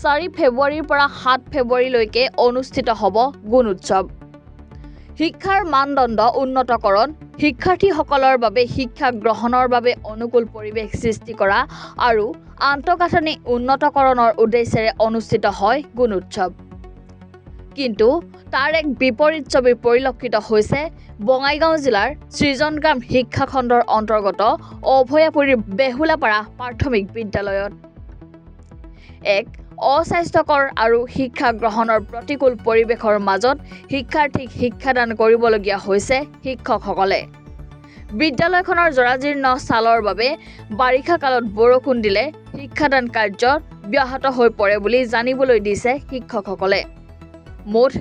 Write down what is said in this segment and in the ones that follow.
4 ফেব্ৰুৱাৰীৰ পৰা 7 ফেব্ৰুৱাৰীলৈকে অনুষ্ঠিত হ'ব গুণ উৎসৱ। শিক্ষাৰ মানদণ্ড উন্নতকৰণ, শিক্ষাৰ্থীসকলৰ বাবে শিক্ষা গ্ৰহণৰ বাবে অনুকূল পৰিৱেশ সৃষ্টি কৰা আৰু আন্তঃগাঁথনি উন্নতকৰণৰ উদ্দেশ্যেৰে অনুষ্ঠিত হয় গুণ উৎসৱ। কিন্তু তাৰ এক বিপৰীত ছবি পৰিলক্ষিত হৈছে বঙাইগাঁও জিলাৰ সৃজনগ্ৰাম শিক্ষাখণ্ডৰ অন্তৰ্গত অভয়াপুৰীৰ বেহুলাপাৰা প্ৰাথমিক বিদ্যালয়ত। এক অস্বাস্থ্যকৰ আৰু শিক্ষা গ্ৰহণৰ প্ৰতিকূল পৰিৱেশৰ মাজত শিক্ষাৰ্থীক শিক্ষাদান কৰিবলগীয়া হৈছে শিক্ষকসকলে। বিদ্যালয়খনৰ জৰাজীৰ্ণ চালৰ বাবে বাৰিষা কালত বৰষুণ দিলে শিক্ষাদান কাৰ্য ব্যাহত হৈ পৰে বুলি জানিবলৈ দিছে শিক্ষকসকলে। মুঠ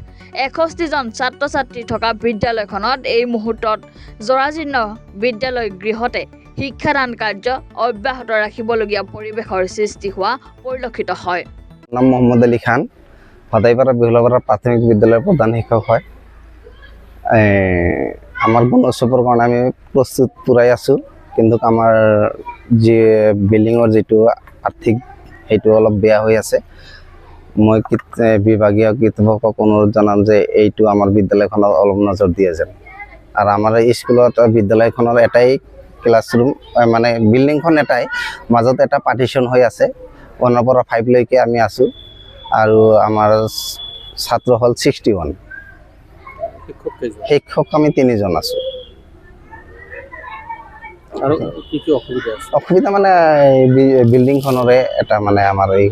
61জন ছাত্ৰ-ছাত্ৰী থকা বিদ্যালয়খনত এই মুহূৰ্তত জৰাজীৰ্ণ বিদ্যালয় গৃহতে শিক্ষাদান কাৰ্য অব্যাহত ৰাখিবলগীয়া পৰিৱেশৰ সৃষ্টি হোৱা পৰিলক্ষিত হয়। নাম মোহাম্মদ আলী খান, সদাইপাৰা বেহুলাপাৰা প্ৰাথমিক বিদ্যালয়ৰ প্ৰধান শিক্ষক হয়। আমাৰ গুণ উৎসৱৰ কাৰণে আমি প্ৰস্তুত পূৰাই আছোঁ, কিন্তু আমাৰ যি বিল্ডিঙৰ যিটো আৰ্থিক সেইটো অলপ বেয়া হৈ আছে। মই বিভাগীয় কৰ্তৃপক্ষক অনুৰোধ জনাম যে এইটো আমাৰ বিদ্যালয়খনত অলপ নজৰ দিয়ে যেন। আৰু আমাৰ স্কুলত বিদ্যালয়খনৰ এটাই ক্লাছৰুম, মানে বিল্ডিংখন এটাই, মাজত এটা পাৰ্টিশ্যন হৈ আছে। 1ৰ পৰা 5 লৈকে আমি আছোঁ আৰু আমাৰ ছাত্ৰ হ'ল 61। শিক্ষক আমি 3জন আছোঁ। আৰু কি অসুবিধা আছে? অসুবিধা মানে বিল্ডিংখনৰে এটা মানে আমাৰ এই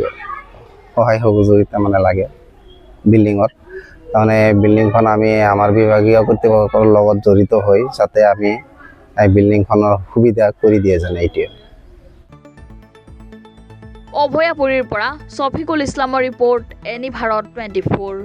সহায় সহযোগিতা মানে লাগে বিল্ডিঙৰ। তাৰমানে বিল্ডিংখন আমি আমাৰ বিভাগীয় কৰ্তৃপক্ষৰ লগত জড়িত হৈ যাতে আমি বিল্ডিংখনৰ সুবিধা কৰি দিয়ে যেন এইটোৱে। অভয়াপুৰীৰ পৰা শফিকুল ইছলামৰ ৰিপৰ্ট, এনি ভাৰত 24।